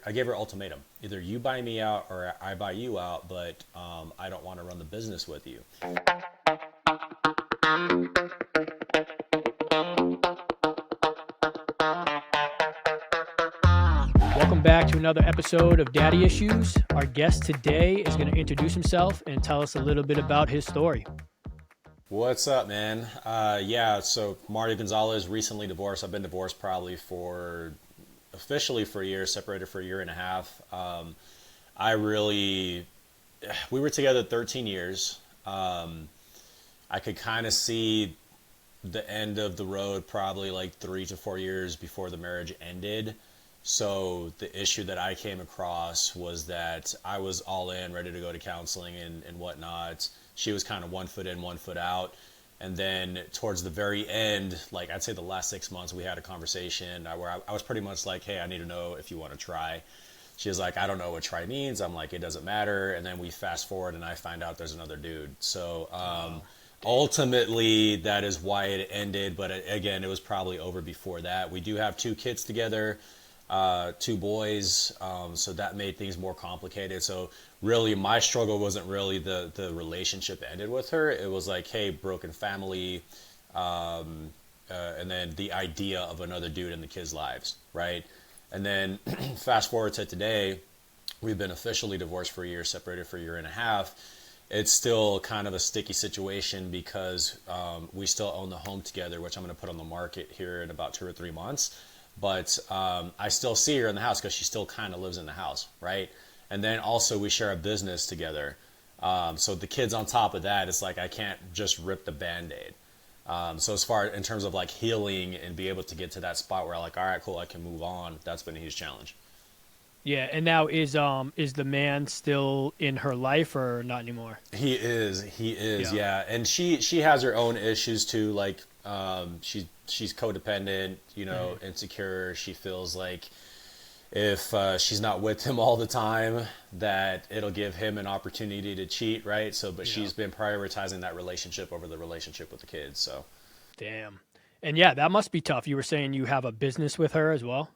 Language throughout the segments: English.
I gave her an ultimatum: either you buy me out or I buy you out, but I don't want to run the business with you. Welcome back to another episode of Daddy Issues. Our guest today is going to introduce himself and tell us a little bit about his story. What's up, man? Yeah, so Mario Gonzalez, recently divorced. I've been divorced probably for officially for a year, separated for a year and a half. I really, we were together 13 years. I could kind of see the end of the road probably like 3 to 4 years before the marriage ended. So the issue that I came across was that I was all in, ready to go to counseling and whatnot. She was kind of 1 foot in, 1 foot out. And then towards the very end, like I'd say the last 6 months, we had a conversation where I was pretty much like, hey, I need to know if you want to try. She was like, I don't know what try means. I'm like, it doesn't matter. And then we fast forward and I find out there's another dude. So ultimately, that is why it ended. But again, it was probably over before that. We do have 2 kids together, 2 boys. So that made things more complicated. So really, my struggle wasn't really the relationship that ended with her. It was like, hey, broken family. And then the idea of another dude in the kids' lives, right? And then fast forward to today, we've been officially divorced for a year, separated for a year and a half. It's still kind of a sticky situation because we still own the home together, which I'm going to put on the market here in about 2 or 3 months. But I still see her in the house because she still kind of lives in the house, right? And then also we share a business together. So the kids on top of that, it's like I can't just rip the Band-Aid. So as far in terms of like healing and be able to get to that spot where I'm like, all right, cool, I can move on. That's been a huge challenge. Yeah, and now is the man still in her life or not anymore? He is, Yeah. yeah. And she has her own issues too. Like, she's codependent, insecure. She feels like if she's not with him all the time, that it'll give him an opportunity to cheat, right? So, but Yeah. she's been prioritizing that relationship over the relationship with the kids. So, Damn. And yeah, that must be tough. You were saying you have a business with her as well,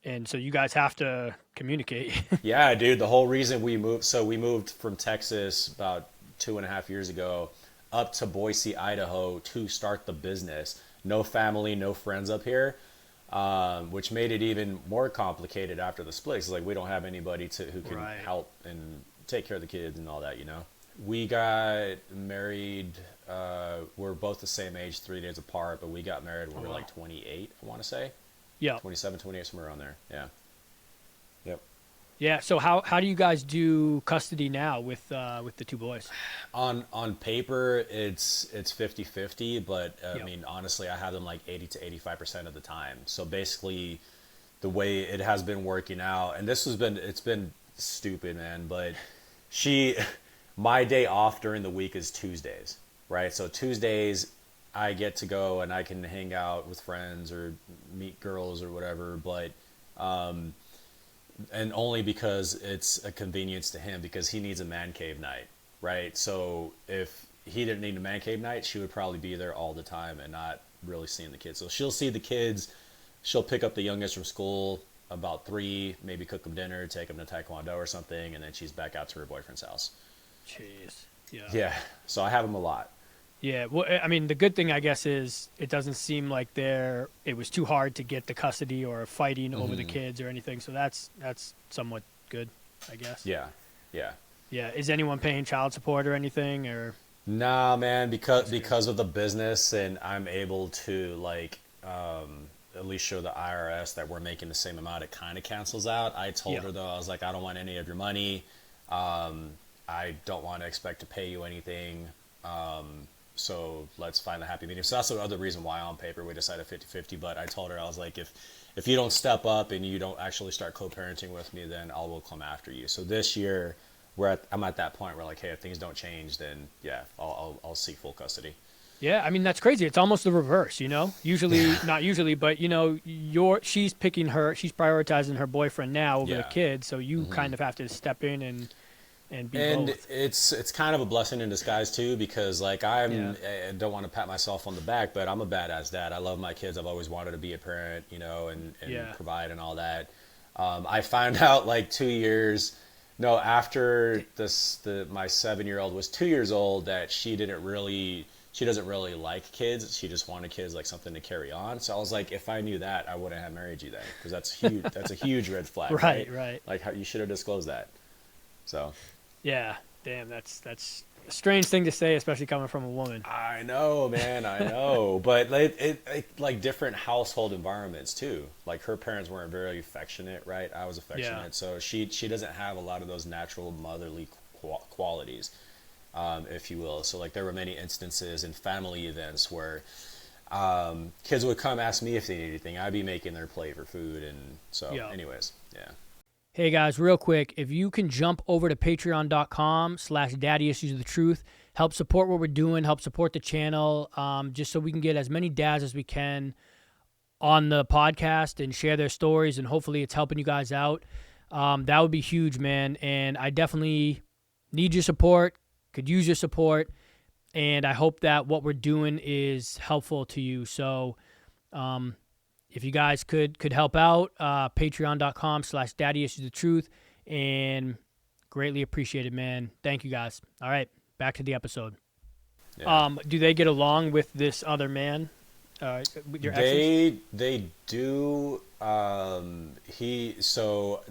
and so you guys have to communicate. yeah, dude, the whole reason we moved from Texas about 2.5 years ago up to Boise, Idaho to start the business. No family, no friends up here, which made it even more complicated after the split. It's like we don't have anybody who can Right. help and take care of the kids and all that. We got married. We're both the same age, 3 days apart, but we got married when Oh we were wow. like 28, I want to say. Yeah. 27, 28, somewhere around there. Yeah. Yep. Yeah. So how do you guys do custody now with the 2 boys? On paper, it's 50-50, but I Yep. mean, honestly, I have them like 80 to 85% of the time. So basically, the way it has been working out, and it's been stupid, man, but she my day off during the week is Tuesdays, right? So Tuesdays I get to go and I can hang out with friends or meet girls or whatever, but and only because it's a convenience to him because he needs a man cave night, right? So if he didn't need a man cave night, she would probably be there all the time and not really seeing the kids. So she'll see the kids, she'll pick up the youngest from school about 3, maybe cook them dinner, take them to Taekwondo or something, and then she's back out to her boyfriend's house. Jeez. Yeah. Yeah, so I have them a lot. Yeah. Well, I mean, the good thing, I guess, is it doesn't seem like it was too hard to get the custody or fighting over the kids or anything. So that's somewhat good, I guess. Yeah, yeah. Yeah. Is anyone paying child support or anything, or Nah, man, because that's good? because of the business, and I'm able to like at least show the IRS that we're making the same amount. It kind of cancels out. I told Yeah. her though, I was like, I don't want any of your money. I don't want to expect to pay you anything. So let's find a happy medium. So that's the other reason why on paper we decided 50-50. But I told her, I was like, if you don't step up and you don't actually start co-parenting with me, then I will come after you. So this year I'm at that point where like, hey, if things don't change, then yeah, I'll seek full custody. Yeah, I mean that's crazy. It's almost the reverse, you know. Usually, not usually, but she's she's prioritizing her boyfriend now over the Yeah. kids, so you kind of have to step in and be And both. it's kind of a blessing in disguise too, because like Yeah. I don't want to pat myself on the back, but I'm a badass dad. I love my kids. I've always wanted to be a parent, and Yeah. provide and all that. I found out like 2 years, no, after my 7-year-old was 2 years old that she doesn't really like kids. She just wanted kids like something to carry on. So I was like, if I knew that, I wouldn't have married you then, because that's huge. That's a huge red flag, Right, right? right. Like how you should have disclosed that. So Yeah. Damn, that's a strange thing to say, especially coming from a woman. I know, man, I know, but like different household environments too. Like her parents weren't very affectionate, right? I was Yeah. affectionate, so she doesn't have a lot of those natural motherly qualities, if you will. So like there were many instances in family events where kids would come ask me if they need anything. I'd be making their plate for food, and so Yeah. anyways, yeah. Hey guys, real quick, if you can jump over to patreon.com/daddyissuesofthetruth, help support what we're doing, help support the channel, just so we can get as many dads as we can on the podcast and share their stories, and hopefully it's helping you guys out. That would be huge, man. And I definitely need your support, could use your support, and I hope that what we're doing is helpful to you. So, if you guys could help out, patreon.com/daddyissuesthetruth, and greatly appreciated, man. Thank you guys. All right, back to the episode. Yeah. Do they get along with this other man? With your exes? They do. He so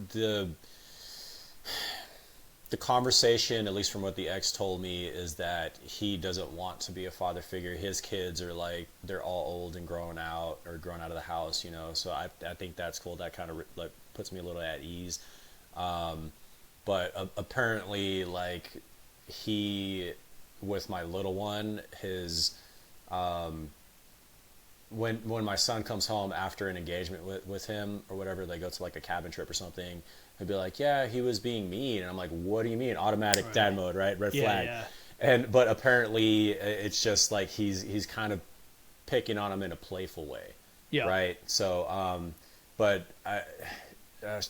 the conversation, at least from what the ex told me, is that he doesn't want to be a father figure. His kids are like they're all old and grown out of the house, you know. So I think that's cool. That kind of like puts me a little at ease. But apparently, like he with my little one, his when my son comes home after an engagement with him or whatever, they go to like a cabin trip or something, he'd be like, yeah, he was being mean. And I'm like, what do you mean? Automatic Right. dad mode, right? Red Yeah, flag. yeah. But apparently it's just like he's kind of picking on him in a playful way. Yeah. Right. So but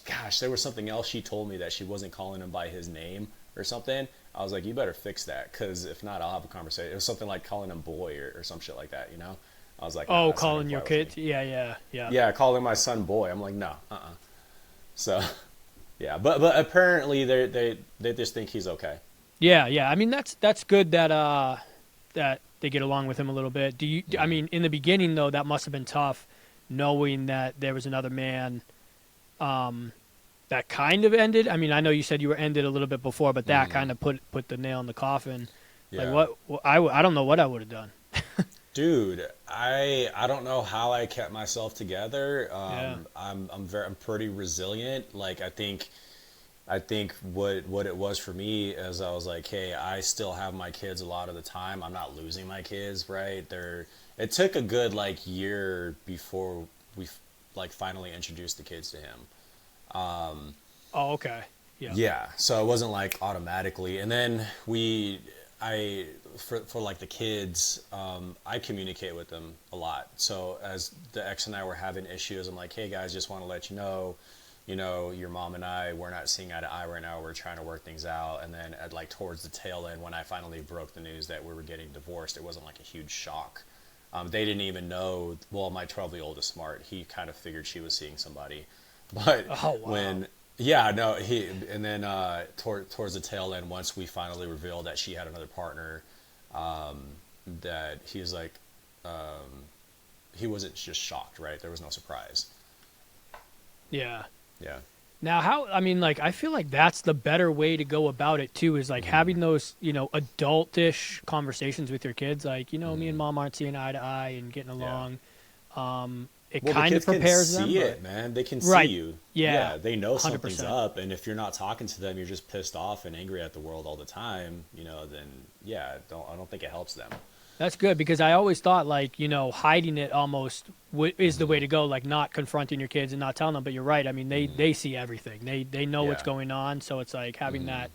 gosh, there was something else she told me, that she wasn't calling him by his name or something. I was like, you better fix that, because if not, I'll have a conversation. It was something like calling him boy or some shit like that, you know. I was like, nah, Oh, that's not gonna calling your fly with kid? me. Yeah, yeah, yeah. Yeah, calling my son boy. I'm like, no, So, yeah, but apparently they just think he's okay. Yeah, yeah. I mean, that's good that that they get along with him a little bit. Do you? I mean, in the beginning though, that must have been tough, knowing that there was another man. That kind of ended. I mean, I know you said you were ended a little bit before, but that kind of put the nail in the coffin. Yeah. Like I don't know what I would have done. Dude, I don't know how I kept myself together. Yeah. I'm pretty resilient. Like I think what it was for me is I was like, hey, I still have my kids a lot of the time. I'm not losing my kids, right? It took a good like year before we like finally introduced the kids to him. Oh, okay. Yeah. Yeah, so it wasn't like automatically. And then for like the kids, I communicate with them a lot. So as the ex and I were having issues, I'm like, hey guys, just want to let you know, your mom and I, we're not seeing eye to eye right now. We're trying to work things out. And then at like towards the tail end, when I finally broke the news that we were getting divorced, it wasn't like a huge shock. They didn't even know. Well, my 12-year-old is smart. He kind of figured she was seeing somebody, but Oh, wow. yeah, no, and then towards the tail end, once we finally revealed that she had another partner, that he was like, he wasn't just shocked, right? There was no surprise. Yeah. Yeah. Now, I mean, like, I feel like that's the better way to go about it, too, is like having those, adultish conversations with your kids. Like, me and mom aren't seeing eye to eye and getting along. It Well, the kind of kids can prepares them. see but- it, man. They can Right. see you. Yeah, They know something's 100%. up, and if you're not talking to them, you're just pissed off and angry at the world all the time. Then yeah, I don't think it helps them. That's good, because I always thought, like, hiding it almost is the way to go, like not confronting your kids and not telling them. But you're right. I mean, they see everything. They know what's Yeah. going on. So it's like having that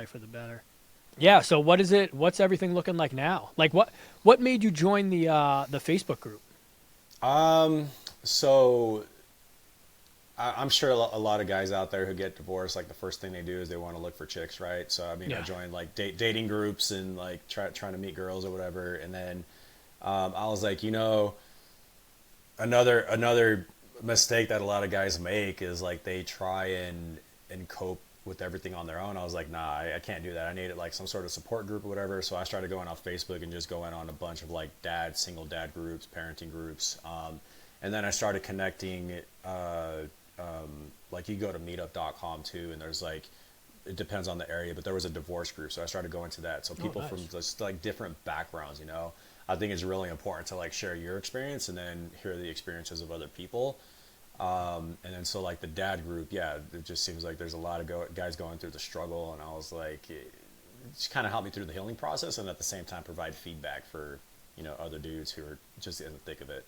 for the better. Yeah. So what is it? What's everything looking like now? Like what made you join the Facebook group? So I'm sure a lot of guys out there who get divorced, like the first thing they do is they want to look for chicks, right? So I mean, I Yeah. joined like dating groups and like trying to meet girls or whatever, and then I was like, another mistake that a lot of guys make is like they try and cope with everything on their own. I was like, nah, I can't do that. I needed like some sort of support group or whatever. So I started going off Facebook and just going on a bunch of like single dad groups, parenting groups. And then I started connecting, like you go to meetup.com too, and there's like, it depends on the area, but there was a divorce group. So I started going to that. So people from just like different backgrounds, you know, I think it's really important to like share your experience and then hear the experiences of other people. And then so like the dad group, yeah, it just seems like there's a lot of guys going through the struggle, and I was like, it just kind of helped me through the healing process, and at the same time provide feedback for, you know, other dudes who are just in the thick of it.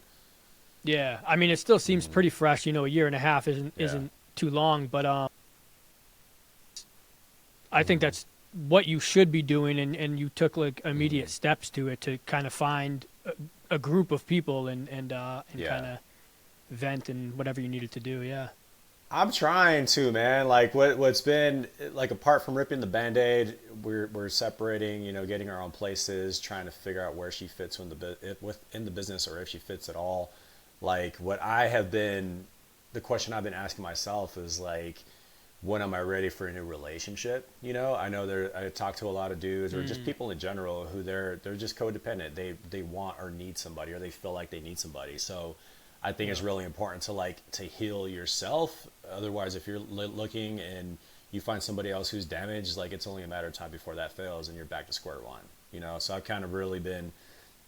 Yeah, I mean, it still seems pretty fresh. You know, a year and a half isn't Yeah. isn't too long, but I think that's what you should be doing, and you took like immediate steps to it to kind of find a group of people and Yeah. kind of vent and whatever you needed to do. Yeah. I'm trying to, man. Like what's been like, apart from ripping the band-aid, we're separating, you know, getting our own places, trying to figure out where she fits within the business, or if she fits at all. Like what I have been, the question I've been asking myself is like, when am I ready for a new relationship? You know, I know I talk to a lot of dudes or just people in general who they're just codependent. They want or need somebody, or they feel like they need somebody. So I think it's really important to like to heal yourself. Otherwise, if you're looking and you find somebody else who's damaged, like it's only a matter of time before that fails and you're back to square one. You know, so I've kind of really been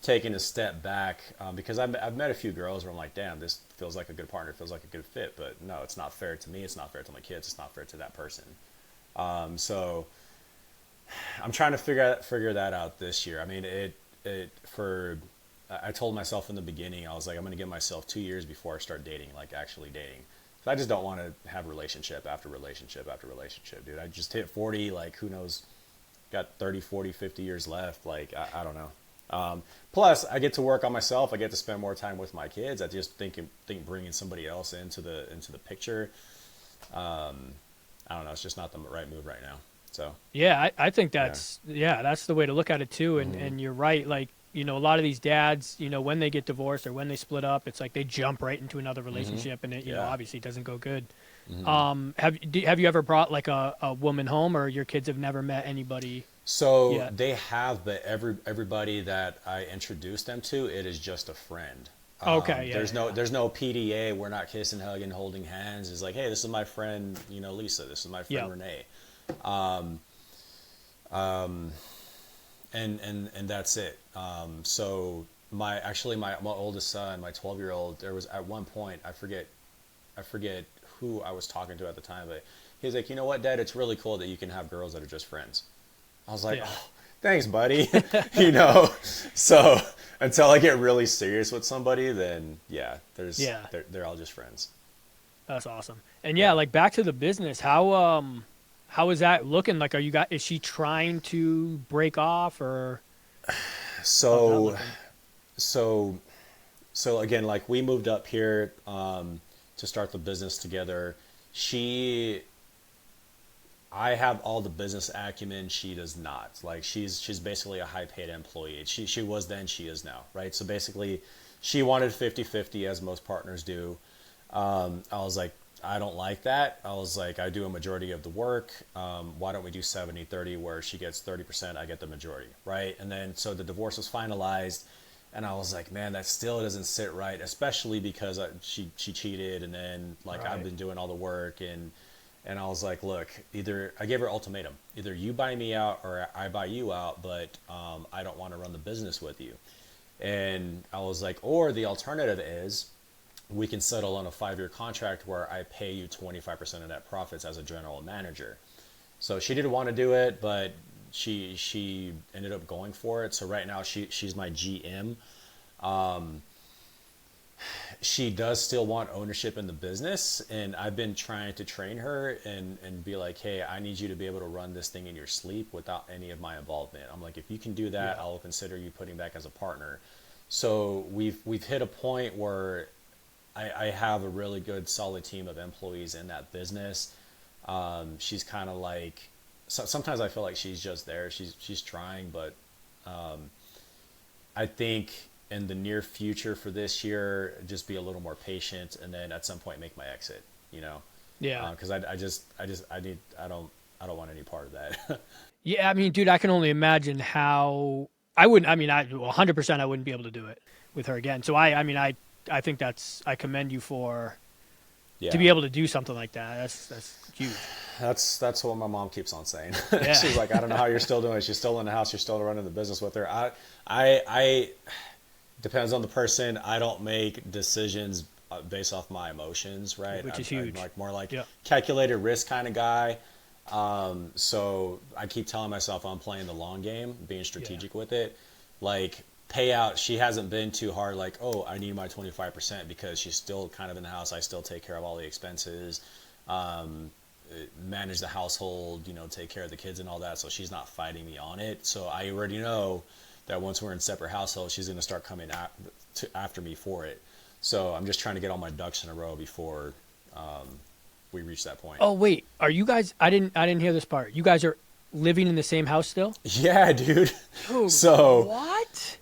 taking a step back, because I've met a few girls where I'm like, damn, this feels like a good partner, feels like a good fit, but no, it's not fair to me, it's not fair to my kids, it's not fair to that person. So I'm trying to figure that out this year. I mean, I told myself in the beginning, I was like, I'm going to give myself 2 years before I start dating, like actually dating. So I just don't want to have relationship after relationship after relationship, dude. I just hit 40, like who knows, got 30, 40, 50 years left. Like, I don't know. Plus, I get to work on myself. I get to spend more time with my kids. I just think bringing somebody else into the picture. I don't know. It's just not the right move right now. So Yeah, I think yeah. that's the way to look at it too. And you're right. Like, you know, a lot of these dads, you know, when they get divorced or when they split up, it's like they jump right into another relationship, and it, you know, Yeah. obviously doesn't go good. Have you ever brought like a woman home, or your kids have never met anybody So yet? they have, but everybody that I introduced them to, it is just a friend. Okay, yeah, yeah, There's no PDA. We're not kissing, hugging, holding hands. It's like, hey, this is my friend, you know, Lisa. This is my yeah. friend Renee. And that's it. So my oldest son, my 12-year-old, there was at one point, I forget who I was talking to at the time, but he was like, you know what, Dad, it's really cool that you can have girls that are just friends. I was like, Yeah. oh, thanks, buddy. You know, so until I get really serious with somebody, then yeah, Yeah. they're all just friends. That's awesome. And yeah, Yeah. like back to the business, how is that looking? Like, is she trying to break off, or how's that So looking? so so again, like we moved up here, to start the business together. She I have all the business acumen. She does not. Like she's basically a high paid employee. She was then, she is now, right? So basically, she wanted 50-50, as most partners do. I was like, I don't like that. I was like, I do a majority of the work. Why don't we do 70-30, where she gets 30%, I get the majority, right? And then so the divorce was finalized, and I was like, man, that still doesn't sit right, especially because she cheated, and then like I've Right. been doing all the work, and I was like, look, either I gave her ultimatum, either you buy me out or I buy you out, but I don't want to run the business with you. And I was like, or the alternative is we can settle on a 5-year contract where I pay you 25% of net profits as a general manager. So she didn't want to do it, but she ended up going for it. So right now she's my GM. She does still want ownership in the business, and I've been trying to train her and be like, hey, I need you to be able to run this thing in your sleep without any of my involvement. I'm like, if you can do that, Yeah. I'll consider you putting back as a partner. So we've hit a point where I have a really good solid team of employees in that business. She's kind of like, sometimes I feel like she's just there, she's trying, but I think in the near future for this year, just be a little more patient, and then at some point make my exit. You know, Yeah. because I don't want any part of that. Yeah, I mean, dude, I can only imagine how I wouldn't. I mean, 100% I wouldn't be able to do it with her again. So I mean, I think I commend you for Yeah, to be able to do something like that. That's huge. that's what my mom keeps on saying. Yeah. She's like, I don't know how you're still doing it. She's still in the house. You're still running the business with her. I depends on the person. I don't make decisions based off my emotions, right? Which is I'm huge. like more like Yeah. calculated risk kind of guy. So I keep telling myself I'm playing the long game, being strategic with it. Like payout, she hasn't been too hard. Like, oh, I need my 25% because she's still kind of in the house. I still take care of all the expenses, manage the household, you know, take care of the kids and all that. So she's not fighting me on it. So I already know that once we're in separate households, she's going to start coming after me for it. So I'm just trying to get all my ducks in a row before we reach that point. Oh wait, are you guys? I didn't hear this part. You guys are living in the same house still? Yeah, dude. Dude, So what?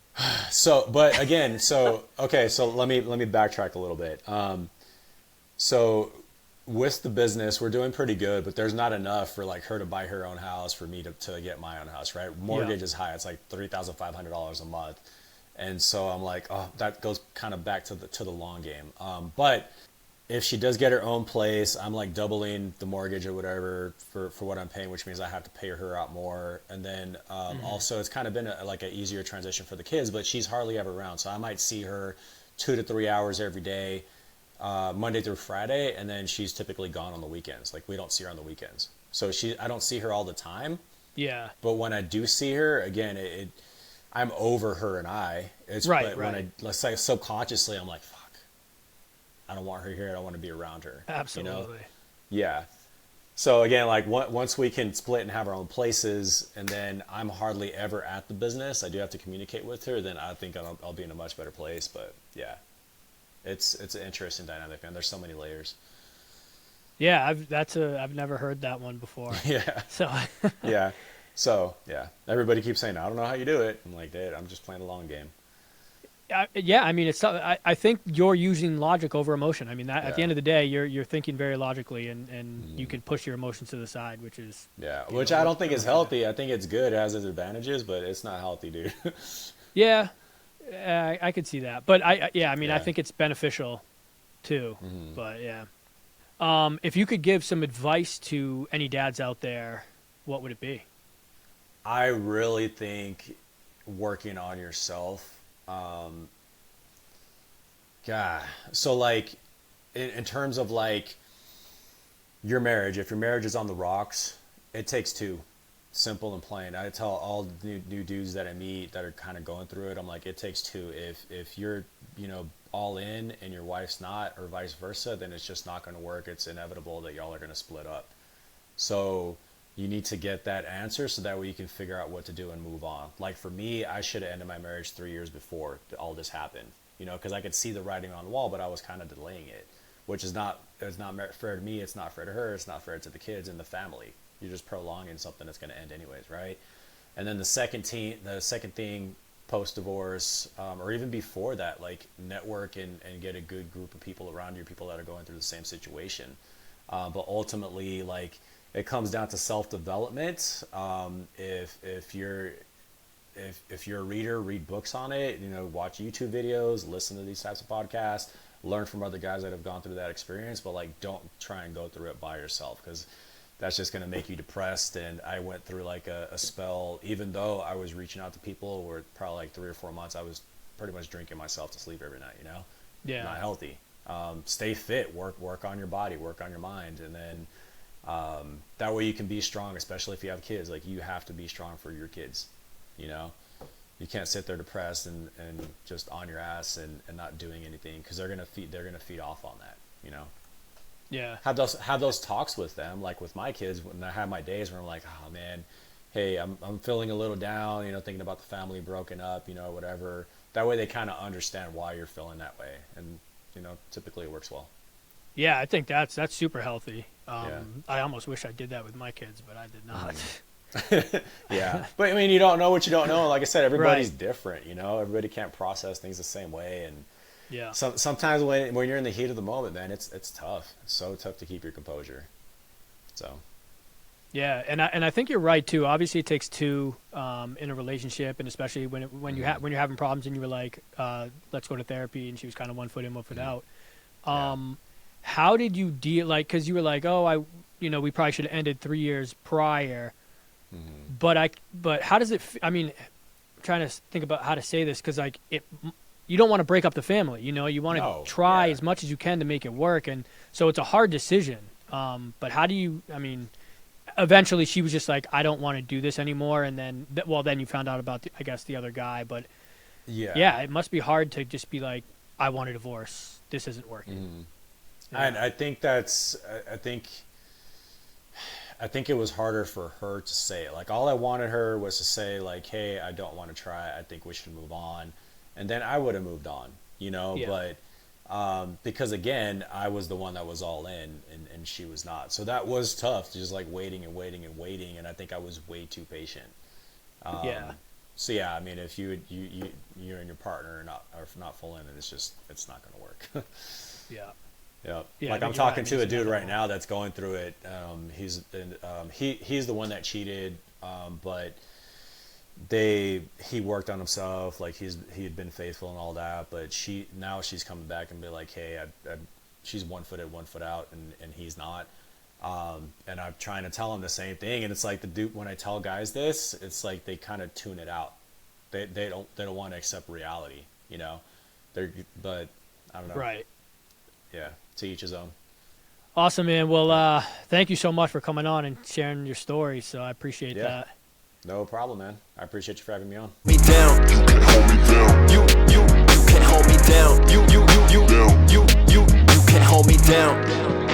but again, okay, so let me backtrack a little bit. So with the business, we're doing pretty good, but there's not enough for like her to buy her own house for me to get my own house, right? Mortgage is high; it's like $3,500 a month, and so I'm like, oh, that goes kind of back to the long game. But if she does get her own place, I'm like doubling the mortgage or whatever for what I'm paying, which means I have to pay her out more. And then also it's kind of been like an easier transition for the kids, but she's hardly ever around. So I might see her 2 to 3 hours every day, Monday through Friday. And then she's typically gone on the weekends. Like we don't see her on the weekends. So I don't see her all the time. Yeah. But when I do see her, again, I'm over her and I. It's Right, but right. when let's say subconsciously, I'm like, fuck, I don't want her here. I don't want to be around her. Absolutely. You know? Yeah. So again, like once we can split and have our own places, and then I'm hardly ever at the business, I do have to communicate with her. Then I think I'll be in a much better place. But yeah, it's an interesting dynamic, man. There's so many layers. Yeah, I've never heard that one before. Yeah. So Yeah. So yeah, everybody keeps saying, I don't know how you do it. I'm like, dude, I'm just playing a long game. yeah, I mean, I think you're using logic over emotion. I mean, that at the Yeah. end of the day, you're thinking very logically, and you can push your emotions to the side, which is Yeah, which I don't think is healthy. I think it's good. It has its advantages, but it's not healthy, dude. yeah, I could see that. But I mean, I Yeah. think it's beneficial too. But yeah, if you could give some advice to any dads out there, what would it be? I really think working on yourself. God, so like in terms of like your marriage, if your marriage is on the rocks, it takes two. Simple and plain. I tell all the new dudes that I meet that are kind of going through it, I'm like, it takes two. If you're, you know, all in and your wife's not, or vice versa, then it's just not going to work. It's inevitable that y'all are going to split up. So you need to get that answer so that way you can figure out what to do and move on. Like for me, I should have ended my marriage 3 years before all this happened, you know, because I could see the writing on the wall, but I was kind of delaying it, which is not fair to me. It's not fair to her. It's not fair to the kids and the family. You're just prolonging something that's going to end anyways, right? And then the second thing post divorce, or even before that, like network and get a good group of people around you, people that are going through the same situation. But ultimately, like it comes down to self development. If you're a reader, read books on it. You know, watch YouTube videos, listen to these types of podcasts, learn from other guys that have gone through that experience. But like, don't try and go through it by yourself, because that's just going to make you depressed. And I went through like a spell, even though I was reaching out to people, where probably like 3 or 4 months I was pretty much drinking myself to sleep every night, you know? Yeah. Not healthy. Stay fit, work on your body, work on your mind. And then that way you can be strong, especially if you have kids. Like you have to be strong for your kids, you know? You can't sit there depressed and just on your ass and not doing anything, because they're gonna feed off on that, you know? Yeah. Have those talks with them, like with my kids when I have my days where I'm like, oh man, hey, I'm feeling a little down, you know, thinking about the family broken up, you know, whatever. That way they kind of understand why you're feeling that way, and you know, typically it works well. Yeah, I think that's super healthy. Yeah. I almost wish I did that with my kids, but I did not. Yeah, but I mean, you don't know what you don't know. Like I said, everybody's Right. different. You know, everybody can't process things the same way, and Yeah. sometimes when you're in the heat of the moment, man, it's tough. It's so tough to keep your composure. So Yeah, and I think you're right too. Obviously, it takes two in a relationship, and especially when you're having problems, and you were like, "Let's go to therapy," and she was kind of 1 foot in, 1 foot out. yeah. How did you deal? Like, because you were like, "Oh, we probably should have ended 3 years prior." Hmm. But how does it? I mean, I'm trying to think about how to say this because like you don't want to break up the family. You want to No, try yeah. as much as you can to make it work, and so it's a hard decision. But how do you? I mean, eventually she was just like, I don't want to do this anymore, and then then you found out about I guess the other guy, but Yeah. yeah, it must be hard to just be like, I want a divorce. This isn't working. Hmm. Yeah. And I think that's I think it was harder for her to say it. Like all I wanted her was to say like, "Hey, I don't want to try. I think we should move on," and then I would have moved on, you know. Yeah. But because again, I was the one that was all in, and she was not. So that was tough, just like waiting and waiting and waiting. And I think I was way too patient. Yeah. So yeah, I mean, if you and your partner are not full in, it's not going to work. Yeah. Yeah, Yeah, I like I'm think you're right. talking I to mean, a it's dude right inevitable. now that's going through it. He's the one that cheated, but he worked on himself. Like he had been faithful and all that, but she's coming back and be like, hey, she's 1 foot in, 1 foot out, and he's not. And I'm trying to tell him the same thing, and it's like the dude when I tell guys this, it's like they kind of tune it out. They don't want to accept reality, you know. But I don't know. Right. Yeah, to each his own. Awesome, man. Well, thank you so much for coming on and sharing your story. So I appreciate Yeah. that. No problem, man. I appreciate you for having me on. Me down. You can hold me down. You can hold me down. You can hold me down.